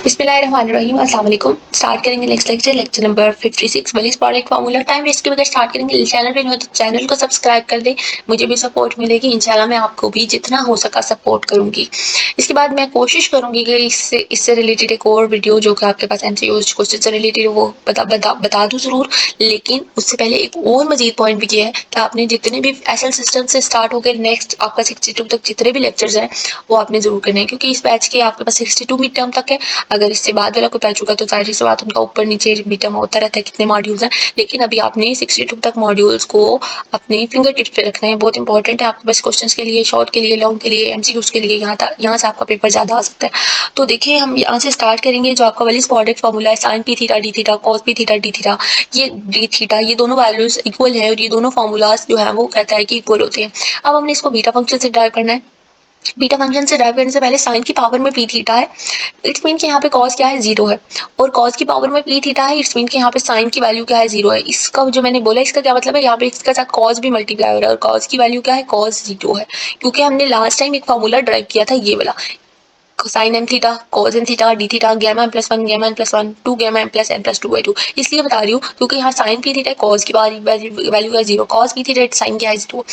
बिस्मिल्लाहिर्रहमानिर्रहीम। अस्सलाम वालेकुम। स्टार्ट करेंगे next lecture, lecture number 56 Wallis product formula. Time waste के बगैर स्टार्ट करेंगे। चैनल पे नहीं हो तो चैनल को सब्सक्राइब कर दे, मुझे भी सपोर्ट मिलेगी। इंशाल्लाह मैं आपको भी जितना हो सका सपोर्ट करूंगी। इसके बाद मैं कोशिश करूंगी कि इससे रिलेटेड एक और वीडियो जो कि आपके पास एमसीक्यूज क्वेश्चन से रिलेटेड वो बता दूं जरूर। लेकिन उससे पहले एक और मजीद पॉइंट भी किया है कि आपने जितने भी एसएल सिस्टम से स्टार्ट होकर नेक्स्ट आपका 62 तक जितने भी लेक्चर्स हैं वो आपने जरूर करने हैं, क्योंकि इस बैच के आपके पास 62 मिड टर्म तक है। अगर इससे बाद वाला कोई बैच होगा तो जाहिर सी बात उनका ऊपर नीचे मिड टर्म होता रहता है कितने मॉड्यूल्स हैं। लेकिन अभी आपने 62 तक मॉड्यूल्स को अपने फिंगर टिप्स पे रखना है, बहुत इंपॉर्टेंट है आपके पास क्वेश्चंस के लिए, शॉर्ट के लिए, लॉन्ग के लिए, एमसीक्यूज के लिए। यहाँ से आपका पेपर ज्यादा आ सकता है। तो देखिए हम यहाँ से स्टार्ट करेंगे। जो आपका वलीज प्रोडक्ट फॉर्मूला है sine p theta d theta cos p theta d theta, ये डी थीटा, ये दोनों वैल्यूज इक्वल है और ये दोनों फॉर्मूलाज जो है वो कहता है कि इक्वल होते हैं। अब हमने इसको बीटा फंक्शन से ड्राइव करना है। बीटा फंक्शन से ड्राइव करने से पहले साइन की पावर में पी थीटा है, इट्स मीन कि यहाँ पे कॉस क्या है, जीरो है। और कॉस की पावर में पी थीटा है, इट्स मीन कि यहाँ पे साइन की वैल्यू क्या है, जीरो है। इसका जो मैंने बोला इसका क्या मतलब है, यहाँ पे इसके साथ कॉस भी मल्टीप्लाई हो रहा है और कॉस की वैल्यू क्या है, कॉस जीरो है। क्योंकि हमने लास्ट टाइम एक फॉर्मूला ड्राइव किया था ये वाला, sine m theta cos m theta d theta gamma m plus one gamma m plus one two gamma m plus m plus two by two. इसलिए बता रही हूँ क्योंकि यहाँ साइन पी थीटा कॉस की वैल्यू है zero, cos p theta sine क्या है जीरो।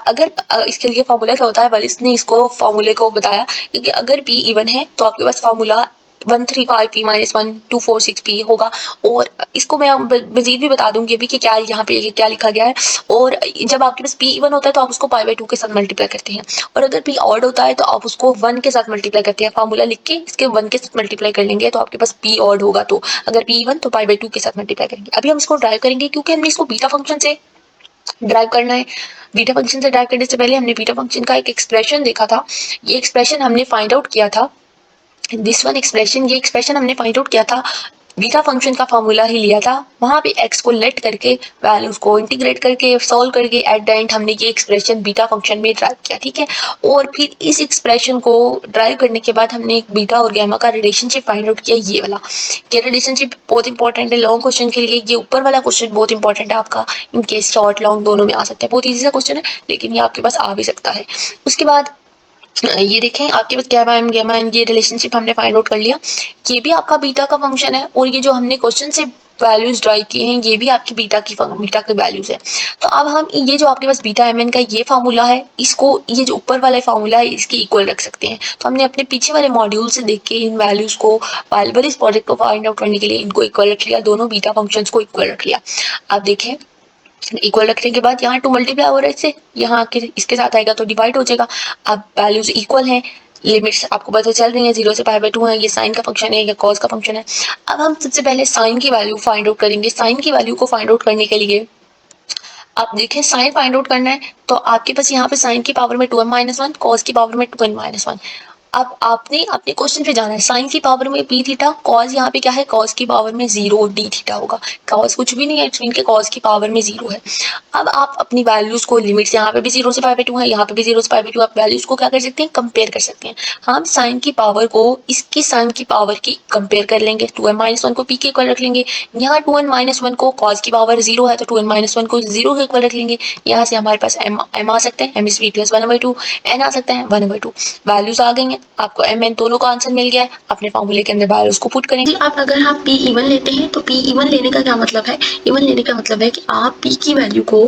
अगर इसके लिए फॉर्मूला क्या होता है, बल इसने इसको फॉर्मूले को बताया क्योंकि अगर पी इवन है तो आपके पास फॉर्मूला 135p माइनस 1246p होगा। और इसको मैं मजीद भी बता दूंगी अभी कि क्या यहाँ पे क्या लिखा गया है। और जब आपके पास p इवन होता है तो आप उसको पाई बाई टू के साथ मल्टीप्लाई करते हैं, और अगर p ऑड होता है तो आप उसको 1 के साथ मल्टीप्लाई करते हैं। फॉर्मूला लिख के इसके 1 के साथ मल्टीप्लाई कर लेंगे तो आपके पास p ऑड होगा, तो अगर p इवन तो पाई बाई टू के साथ मल्टीप्लाई करेंगे। अभी हम इसको ड्राइव करेंगे क्योंकि हमने इसको बीटा फंक्शन से ड्राइव करना है। बीटा फंक्शन से ड्राइव करने से पहले हमने बीटा फंक्शन का एक एक्सप्रेशन देखा था। ये एक्सप्रेशन हमने फाइंड आउट किया था, दिस वन एक्सप्रेशन, ये एक्सप्रेशन हमने फाइंड आउट किया था, बीटा फंक्शन का फॉर्मूला ही लिया था। वहां पे x को लेट करके वैल्यूज को इंटीग्रेट करके सॉल्व करके एट द एंड हमने ये एक्सप्रेशन बीटा फंक्शन में ड्राइव किया, ठीक है। और फिर इस एक्सप्रेशन को ड्राइव करने के बाद हमने एक बीटा और गैमा का रिलेशनशिप फाइंड आउट किया, ये वाला। ये रिलेशनशिप बहुत इंपॉर्टेंट है लॉन्ग क्वेश्चन के लिए। ये ऊपर वाला क्वेश्चन बहुत इंपॉर्टेंट है आपका, इनकेस शॉर्ट लॉन्ग दोनों में आ सकता है। बहुत ईजी सा क्वेश्चन है लेकिन ये आपके पास आ भी सकता है। उसके बाद ये देखें आपके पास गैमा एम ये रिलेशनशिप हमने फाइंड आउट कर लिया। ये भी आपका बीटा का फंक्शन है और ये जो हमने क्वेश्चन से वैल्यूज ड्राइव किए हैं ये भी आपकी बीटा की वैल्यूज है। तो अब हम ये जो आपके पास बीटा एम एन का ये फार्मूला है, इसको ये जो ऊपर वाला फार्मूला है इसके इक्वल रख सकते हैं। तो हमने अपने पीछे वाले मॉड्यूल से देख के इन वैल्यूज को इस प्रोडक्ट को फाइंड आउट करने के लिए इनको इक्वल रख लिया, दोनों बीटा फंक्शंस को इक्वल रख लिया। आप देखें इक्वल रखने के बाद यहाँ टू मल्टीप्लाई हो रहा है इससे, यहाँ आके इसके साथ आएगा तो डिवाइड हो जाएगा। अब वैल्यूज इक्वल हैं, लिमिट्स आपको पता चल रही है, 0 से पाई बाई टू है, ये साइन का फंक्शन है या कॉस का फंक्शन है। अब हम सबसे पहले साइन की वैल्यू फाइंड आउट करेंगे। साइन की वैल्यू को फाइंड आउट करने के लिए आप देखें साइन फाइंड आउट करना है तो आपके पास यहाँ पे साइन की पावर में 2m माइनस वन, कॉस की पावर में 2n माइनस वन। अब आपने अपने क्वेश्चन पे जाना है, साइन की पावर में पी थीटा, कॉस यहाँ पे क्या है, कॉस की पावर में 0 डी थीटा होगा। कॉस कुछ भी नहीं है, इट्स मीन के कॉस की पावर में 0 है। अब आप अपनी वैल्यूज को लिमिट्स, यहाँ पे भी 0 से पाई बाई टू है, यहाँ पे भी 0 से पाई बाई टू, आप वैल्यूज को क्या कर सकते हैं, कंपेयर कर सकते हैं। हम साइन की पावर को इसकी साइन की पावर की कंपेयर कर लेंगे, 2m माइनस वन को पी के इक्वल रख लेंगे। यहाँ 2n माइनस वन को कॉस की पावर 0 है तो 2n माइनस वन को 0 के इक्वल रख लेंगे। यहाँ से हमारे पास m आ सकते हैं, m is v plus 1/2, n आ सकता है 1/2। वैल्यूज आ गई हैं, आपको m n दोनों का आंसर मिल गया है। अपने फॉर्मूले के अंदर वैल्यूज को पुट करेंगे। अब अगर हम p इवन लेते हैं तो p इवन लेने का क्या मतलब है, इवन लेने का मतलब है कि आप p की वैल्यू को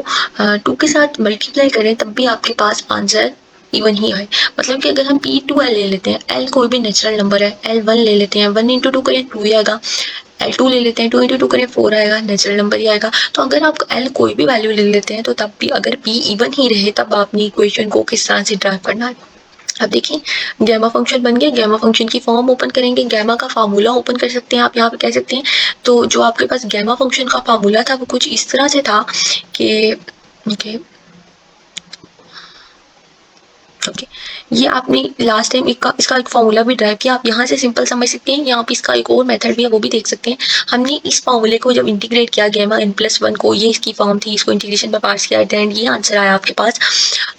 2 के साथ मल्टीप्लाई करें तब भी आपके पास आंसर इवन ही है। मतलब कि अगर हम p2l ले लेते हैं, l कोई भी नेचुरल नंबर है, l1 ले लेते हैं, 1 इंटू 2 करें 2 ही आएगा, L2 ले लेते हैं, 2 इंटू 2 करें 4 आएगा, नेचुरल नंबर ही आएगा। तो अगर आप L कोई भी वैल्यू ले लेते हैं तो तब भी अगर P इवन ही रहे तब आपने इक्वेशन को किस तरह से ड्राइव करना है। अब देखिए गैमा फंक्शन बन गया, गैमा फंक्शन की फॉर्म ओपन करेंगे, गैमा का फार्मूला ओपन कर सकते हैं आप यहाँ पे कह सकते हैं। तो जो आपके पास गैमा फंक्शन का फार्मूला था वो कुछ इस तरह से था कि ओके ये आपने लास्ट टाइम इसका एक फॉर्मूला भी ड्राइव किया, आप यहाँ से सिंपल समझ सकते हैं। यहाँ पे इसका एक और मेथड भी है वो भी देख सकते हैं। हमने इस फॉर्मूले को जब इंटीग्रेट किया गैमा n प्लस वन को, ये इसकी फॉर्म थी, इसको इंटीग्रेशन में पास किया एंड ये आंसर आया आपके पास।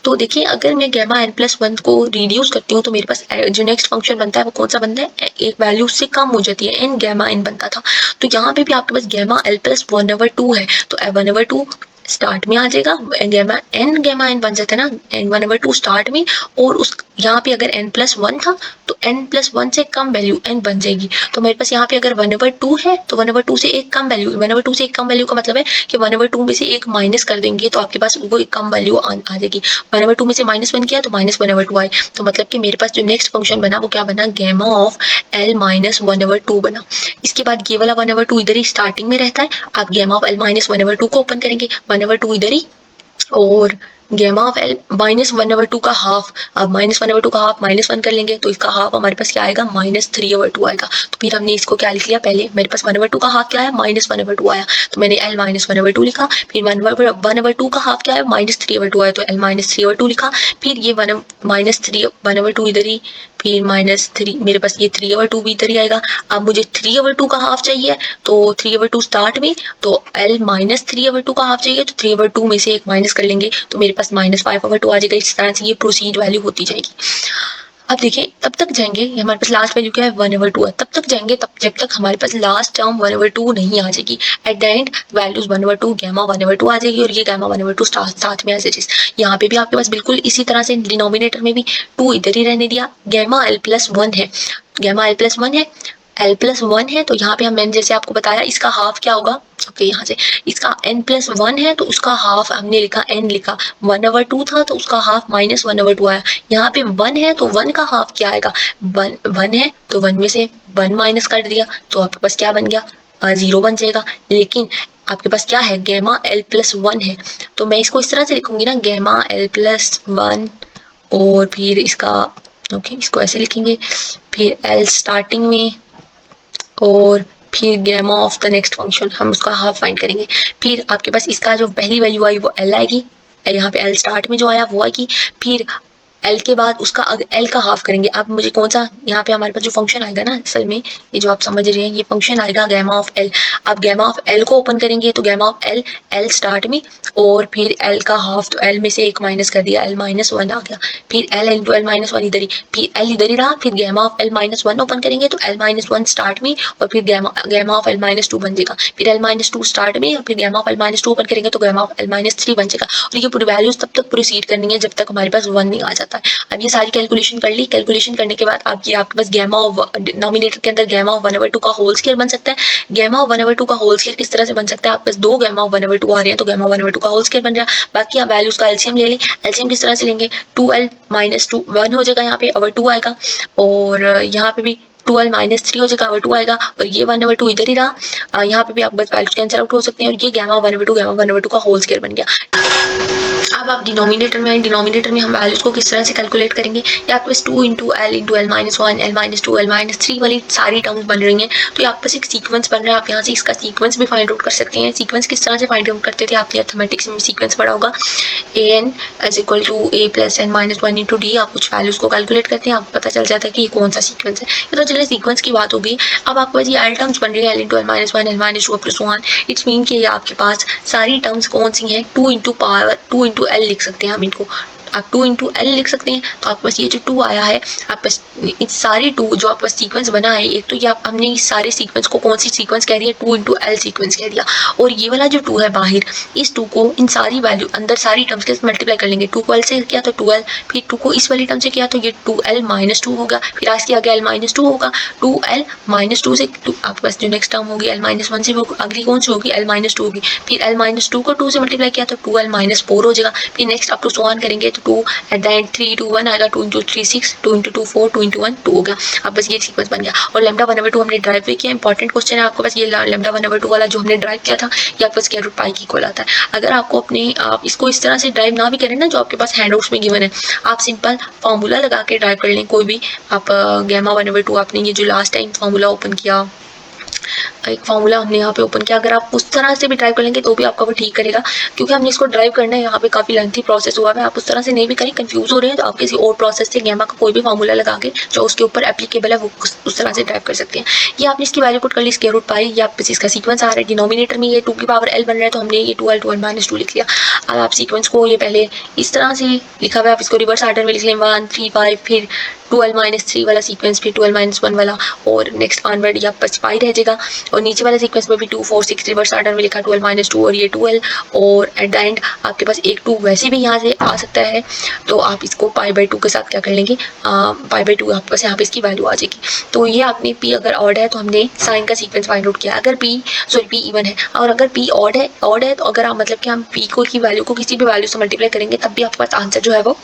तो देखिए अगर मैं गैमा n प्लस वन को रिड्यूस करती हूँ तो मेरे पास जो नेक्स्ट फंक्शन बनता है वो कौन सा बनता है, एक वैल्यू उससे कम हो जाती है, n गैमा n बनता था। तो यहाँ पे भी आपके पास गैमा l प्लस 1/2 है तो 1/2 स्टार्ट में आ जाएगा, गैमा एन बन जाता है ना, n1/2 स्टार्ट में, और उस यहाँ पे अगर n+1 था तो n+1 से कम वैल्यू n बन जाएगी। तो मेरे पास यहाँ पे अगर 1/2 है तो 1/2 से एक कम वैल्यू, 1/2 से एक कम वैल्यू का मतलब है कि 1/2 में से एक माइनस कर देंगे तो आपके पास वो एक कम वैल्यू आ जाएगी। 1/2 में से -1 किया तो -1/2 आए। तो मतलब कि मेरे पास जो नेक्स्ट फंक्शन बना वो क्या बना, गैमा ऑफ l - 1/2 बना। इसके बाद ये वाला 1/2 इधर ही स्टार्टिंग में रहता है। आप गैमा ऑफ l - 1/2 को ओपन करेंगे, 1/2 इधर ही, और गैमा ऑफ l -1/2 का हाफ, अब -1/2 का हाफ -1 कर लेंगे तो इसका हाफ हमारे पास क्या आएगा, -3/2 आएगा। तो फिर हमने इसको क्या लिख लिया, पहले मेरे पास 1/2 का हाफ क्या है, -1/2 आया, तो मैंने l - 1/2 लिखा। फिर 1/2 का हाफ क्या है, -3/2 आया, तो l - 3/2 लिखा। फिर ये -3/2 इधर ही, फिर -3, मेरे पास ये 3/2 भी इधर ही आएगा। अब मुझे 3/2 का हाफ चाहिए, तो 3/2 स्टार्ट में, तो l - 3/2 का हाफ चाहिए, तो 3/2 में से एक माइनस कर लेंगे तो मेरे पास -5/2 आ जाएगा। इस तरह से ये प्रोसीड वैल्यू होती जाएगी। अब देखिए तब तक जाएंगे, हमारे पास लास्ट वैल्यू क्या है, 1/2 है, तब तक जाएंगे तब जब तक हमारे पास लास्ट टर्म 1/2 नहीं आ जाएगी। At the end values 1/2 gamma 1/2 आ जाएगी, और ये गैमा 1/2 साथ में ऐसे। यहाँ पे भी आपके पास बिल्कुल इसी तरह से डिनोमिनेटर में भी 2 इधर ही रहने दिया। गैमा l+1 है, गैमा l+1 है, l+1 है, तो यहाँ पे मैंने जैसे आपको बताया इसका हाफ क्या होगा, ओके यहाँ से इसका n+1 है तो उसका हाफ हमने लिखा, n लिखा, 1/2 था तो उसका हाफ -1/2 आया। यहाँ पे 1 है तो 1 का हाफ क्या आएगा, 1 है तो 1 में से 1 माइनस कर दिया तो आपके पास क्या बन गया, 0 बन जाएगा। लेकिन आपके पास क्या है, गैमा l+1 है, तो मैं इसको इस तरह से लिखूंगी ना, गैमा l+1, और फिर इसका ओके इसको ऐसे लिखेंगे, फिर l स्टार्टिंग में, और फिर gamma of the next function, हम उसका हाफ फाइंड करेंगे। फिर आपके पास इसका जो पहली वैल्यू आई वो l आएगी, यहाँ पे l स्टार्ट में जो आया वो आएगी। फिर l के बाद उसका l का हाफ करेंगे। अब मुझे कौन सा, यहाँ पे हमारे पास जो फंक्शन आएगा ना असल में, ये जो आप समझ रहे हैं ये फंक्शन आएगा गैमा ऑफ l। आप गैमा ऑफ l को ओपन करेंगे तो गैमा ऑफ l स्टार्ट में, और फिर l का हाफ, तो l में से एक माइनस कर दिया, l - 1 आ गया। फिर l इंटू l - 1 इधर ही, फिर l इधर ही रहा। फिर गैमा ऑफ l - 1 ओपन करेंगे तो l - 1 स्टार्ट में, और फिर गैमा ऑफ l - 2 बन जाएगा। फिर l - 2 स्टार्ट में, और फिर गैमा ऑफ l - 2 ओपन करेंगे तो गैमा ऑफ l - 3 बन जाएगा। और ये पूरी वैल्यूज तब तक प्रोसीड करनी है जब तक हमारे पास 1 नहीं आ जाता है। अब ये सारी कैलकुलेशन कर ली, कैलकुलेशन करने के बाद आप ये आपके पास गैमा ऑफ डिनोमिनेटर के अंदर गैमा ऑफ 1/2 का होल स्क्वायर बन सकता है। गैमा ऑफ 1/2 का होल स्क्वायर किस तरह से बन सकता है, आपके पास दो गैमा ऑफ 1/2 आ रहे हैं तो गैमा 1/2 का होल स्क्वायर बन रहा है। बाकी आप वैल्यूज का एलसीएम ले लें। एलसीएम किस तरह से लेंगे, 2l - 2 1 हो जाएगा यहाँ पे, और 2 आएगा, और यहाँ पे भी 2l - 3 हो जाएगा, और 2 आएगा, और ये 1/2 इधर ही रहा। यहाँ पे भी आप बस वैल्यूज कैंसिल आउट हो सकते हैं, और ये गैमा 1/2 का होल स्क्वायर बन गया। अब आप डिनोमिनेटर में हम वैल्यूज को किस तरह से कैलकुलेट करेंगे, या आपके पास 2 इंटू l - 1, l - 2, l - 3 वाली सारी टर्म्स बन रही हैं, तो ये आपके पास एक सीक्वेंस बन रहा है। आप यहाँ से इसका सीक्वेंस भी फाइंड आउट कर सकते हैं। सीक्वेंस किस तरह से फाइंड आउट करते थे, आपने मैथमेटिक्स में सीक्वेंस पढ़ा होगा, an = a + n - 1 into D. आप कुछ वैल्यूज को कैलकुलेट करते हैं, आपको पता चल जाता है कि ये कौन सा सीक्वेंस है। ये तो चलिए सीक्वेंस की बात हो गई। अब आपके पास ये l टर्म्स बन रही है, l × l - 1, l - 2 + 1। It's mean कि आपके पास सारी टर्म्स कौन सी हैं, 2 इंटू l लिख सकते हैं हम इनको। आप 2 इंटू l लिख सकते हैं, तो आपके पास ये जो 2 आया है, आप बस इस सारी 2 जो आपका सीक्वेंस बना है, एक तो ये आप हमने इस सारे सीक्वेंस को कौन सी सीक्वेंस कह रही है, 2 इंटू l सीक्वेंस कह दिया। और ये वाला जो 2 है बाहर, इस 2 को इन सारी वैल्यू अंदर सारी टर्म्स के साथ मल्टीप्लाई कर लेंगे। 2 को l से किया तो 2l, फिर 2 को इस वाली टर्म से किया तो ये 2l - 2 होगा, फिर आज किया गया l - 2 होगा। 2l - 2 से आपके पास जो नेक्स्ट टर्म होगी l - 1 से, वो अगली कौन सी होगी, l - 2 होगी। फिर l - 2 को 2 से मल्टीप्लाई किया तो 2l - 4 हो जाएगा। फिर नेक्स्ट आप तो ऑन करेंगे तो 2 एट द एंड 3 2 1 आएगा, 2 इंटू 3 6, 2 इंटू 2 4, 2 इंटू 1 2 हो गया। अब बस ये सीक्वेंस बन गया। और लैम्डा 1/2 हमने ड्राइव भी किया। इंपॉर्टेंट क्वेश्चन है आपको, बस ये लैम्डा 1/2 वाला जो हमने ड्राइव किया था, ये आपको स्क्वायर रूट पाई की इक्वल आता है। अगर आपको अपने आप इसको इस तरह से ड्राइव ना भी करें ना, जो आपके पास हैंडआउट्स में गिवन है, आप सिंपल फॉर्मूला लगा के ड्राइव कर लें कोई भी। आप गैमा 1/2 आपने ये जो लास्ट टाइम फॉर्मूला ओपन किया, एक फॉर्मूला हमने यहाँ पे ओपन किया, अगर आप उस तरह से भी ड्राइव कर लेंगे तो भी आपका वो ठीक करेगा, क्योंकि हमने इसको ड्राइव करना है। यहाँ पे काफ़ी लेंथी प्रोसेस हुआ है। आप उस तरह से नहीं भी करें, कंफ्यूज हो रहे हैं, तो आप किसी और प्रोसेस से गैमा का कोई भी फॉर्मूला लगा के जो उसके ऊपर एप्लीकेबल है वो उस तरह से ड्राइव कर सकते हैं। ये आपने इसकी वैल्यू पुट कर ली, स्क्वायर रूट पाई, या इसका सीक्वेंस आ रहा है। डिनोमिनेटर में ये 2 की पावर l बन रहा है, तो हमने ये 2l 2l - 2 लिख लिया। अब आप सीक्वेंस को ये पहले इस तरह से लिखा हुआ है, आप इसको रिवर्स ऑर्डर में लिख लें, 1 3 5, फिर 2l - 3 वाला सीक्वेंस, फिर 2l - 1 वाला, और नेक्स्ट ऑनवर्ड या बस पाई रह जाएगा। जाएगा और नीचे वाले सीक्वेंस में भी 2 4 6 रिवर्स ऑर्डर में लिखा 12 - 2 और ये 12 और एट द एंड आपके पास एक 2 वैसे भी यहाँ से आ सकता है, तो आप इसको π/2 के साथ क्या कर लेंगे, π/2 आपके पास यहाँ पे इसकी वैल्यू आ जाएगी। तो ये आपने p अगर ऑड है तो हमने साइन का सीक्वेंस फाइंड आउट किया। अगर p इवन है और अगर p ऑड है तो अगर आप मतलब कि हम p को की वैल्यू को किसी भी वैल्यू से मल्टीप्लाई करेंगे तब भी आपके पास आंसर जो है वो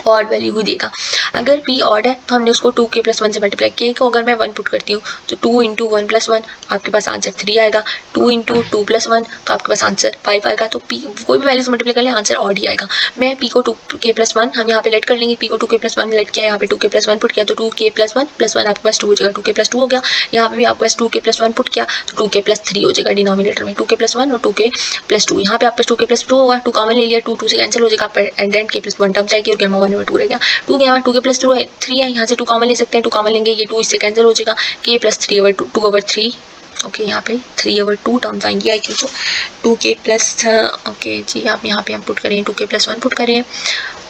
ऑड वैल्यू ही देगा। अगर p ऑड है तो हमने उसको 2k + 1 से मल्टीप्लाई किया। को अगर मैं 1 पुट करती हूँ तो 2 × 1 + 1 आपके पास आंसर 3 आएगा, 2 × 2 + 1 तो आपके पास आंसर 5 आएगा। तो p कोई भी वैल्यू से मल्टीप्लाई कर ले आंसर ऑड ही आएगा। मैं p को 2k + 1 हम यहाँ पे लेट कर लेंगे, p को 2k + 1 लेट किया, यहाँ पे 2k + 1 पुट किया तो 2k + 1 + 1 आपके पास 2 हो जाएगा, 2k + 2 हो गया। यहाँ पे भी आपके पास 2k + 1 पुट किया तो 2k + 3 हो जाएगा डिनोमिनेटर में, 2k + 1 और 2k + 2। यहाँ पे आपके पास 2k + 2 होगा, 2 कॉमन ले लिया, 2 2 से कैंसिल हो जाएगा, एंड देन k + 1 टर्म जाएगी और गामा 1/2 रहेगा। 2k + 2 है 3 है, यहाँ से 2 कॉमन ले सकते हैं, 2 कॉमन लेंगे, ये 2 इससे कैंसिल हो जाएगा, k + 3/2 2/3 ओके। यहाँ पे 3/2 टर्म्स आएंगी I think so. 2k + okay जी, आप यहाँ पे हम पुट करें 2k + 1 पुट करें,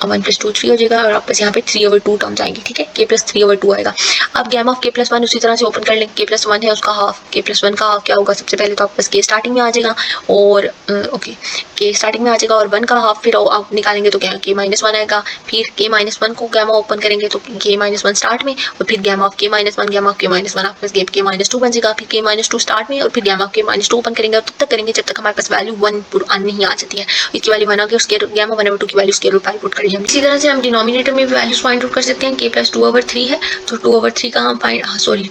1 + 2 3 हो जाएगा और आपस यहाँ पे 3/2 टर्म्स आएंगी, ठीक है, k + 3/2 आएगा। अब गैमा ऑफ k + 1 उसी तरह से ओपन कर लेंगे, k + 1 है उसका हाफ, k + 1 का हाफ क्या होगा, सबसे पहले तो आपके पास k स्टार्टिंग में आ जाएगा और ओके k स्टार्टिंग में आ जाएगा और 1 का हाफ फिर आप निकालेंगे तो क्या k - 1 आएगा। फिर k - 1 को गैमा ओपन करेंगे तो k - 1 स्टार्ट में और फिर gamma of k - 1 gamma of k - 1 आपके पास k - 2 बन जाएगा, फिर k - 2 स्टार्ट में और फिर गैमा ऑफ k - 2 ओपन करेंगे और तब तक करेंगे जब तक हमारे पास वैल्यू 1 नहीं आ जाती है। इसकी वैल्यू 1 आ गई, उसके गैमा 1/2 की value square root pi put करेंगे। इसी तरह से हम डिनोमिनेटर में भी वैल्यूज फाइंड आउट कर सकते हैं। k + 2/3 है तो 2/3 का हम फाइंड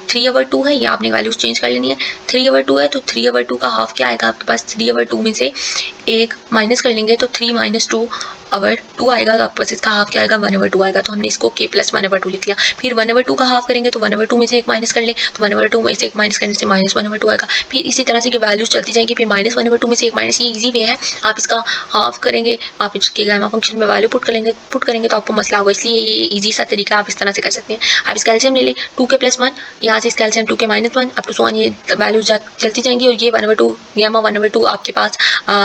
3/2 है, ये आपने वैल्यूज चेंज कर लेनी है। 3/2 है तो 3/2 का हाफ क्या आएगा आपके पास, 3/2 में से एक माइनस कर लेंगे तो 3 - 2/2 आएगा, तो आपके पास इसका हाफ क्या आएगा 1/2 आएगा। तो हमने इसको k + 1/2 लिख लिया। फिर 1/2 का हाफ करेंगे तो 1/2 में से एक माइनस कर ले तो 1/2 में से एक माइनस करने से -1/2 आएगा। फिर इसी तरह से वैल्यूज चलती जाएंगी, फिर -1/2 में से एक माइनस, ये इजी वे है, आप इसका हाफ करेंगे, आप इसके गामा फंक्शन में वैल्यू पुट करेंगे तो आपको मसला होगा, इसलिए ये इजी सा तरीका आप इस तरह से कर सकते हैं। आप इसका एलसीएम ले लें 2k + 1, यहाँ से इसका LCM 2k - 1 up to so on, ये वैल्यूज चलती जाएंगी और ये 1/2 गामा 1/2 आपके पास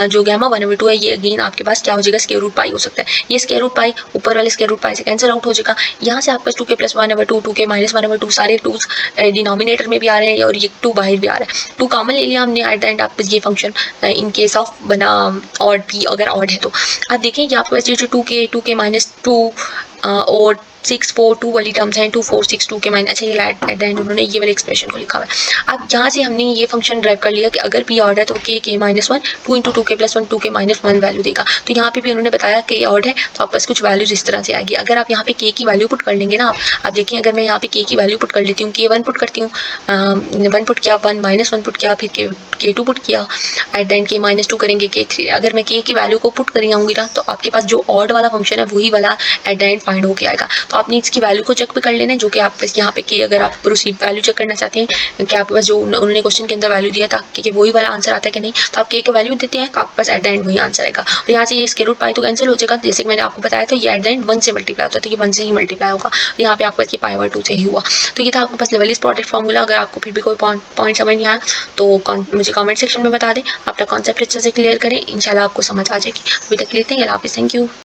जो गामा 1/2 है ये अगेन आपके पास क्या हो जाएगा, स्क्वायर रूट पाई हो सकता है। ये स्क्वायर रूट पाई ऊपर वाले स्क्वायर रूट पाई से कैंसिल आउट हो जाएगा। यहाँ से आपके पास 2k + 1/2 2k - 1/2 सारे 2s डिनोमिनेटर में भी आ रहे हैं और ये 2 बाहर भी आ रहा है। 2 कॉमन ले लिया हमने, एट द एंड आपके पास ये फंक्शन इन केस ऑफ बना ऑड p अगर ऑड है तो आप देखें कि आपके पास ये जो 2k - 2 और 6 4 2 वाली टर्म्स हैं, 2 4 6 2 के माइनस, अच्छा ये एट द एंड उन्होंने ये वाले एक्सप्रेशन को लिखा हुआ है। अब यहाँ से हमने ये फंक्शन ड्राइव कर लिया कि अगर p ऑड है तो k - 1 2 × 2k + 1 2k - 1 वैल्यू देगा। तो यहाँ पे भी उन्होंने बताया k ऑड है तो आपके पास कुछ वैल्यूज इस तरह से आएगी। अगर आप यहाँ पे k की वैल्यू पुट कर लेंगे ना, आप देखिए अगर मैं यहाँ पे k की वैल्यू पुट कर लेती हूँ, k 1 पुट करती हूँ, 1 पुट किया, 1 - 1 पुट किया, फिर k 2 पुट किया, एट द एंड k - 2 करेंगे, k 3, अगर मैं k की वैल्यू को पुट करी आऊँगी ना तो आपके पास जो ऑड वाला फंक्शन है वही वाला एट द एंड फाइंड होके आएगा। तो आपने इसकी वैल्यू को चेक भी कर लेना है, जो कि आप यहाँ पे k अगर आप प्रोसीड वैल्यू चेक करना चाहते हैं कि आपके पास जो उन्होंने क्वेश्चन के अंदर वैल्यू दिया था कि वही वाला आंसर आता है कि नहीं, तो आप k की वैल्यू देते हैं तो आपके पास एट द एंड वही आंसर आएगा। तो यहाँ से ये स्क्वायर रूट पाई तो कैंसिल हो जाएगा, जैसे कि मैंने आपको बताया था ये एट द एंड 1 से मल्टीप्लाई होता है, तो ये 1 से ही मल्टीप्लाई होगा। तो यहाँ पे आपके पास ये π/2 से ही हुआ। तो ये था आपके पास लेवलिस्ट प्रोडक्ट फॉर्मूला। अगर आपको फिर भी कोई पॉइंट समझ नहीं आया तो मुझे कमेंट सेक्शन में बता दें, अपना कॉन्सेप्ट अच्छे से क्लियर करें, इंशाल्लाह आपको समझ आ जाएगी। अभी तक के लिए थैंक यू।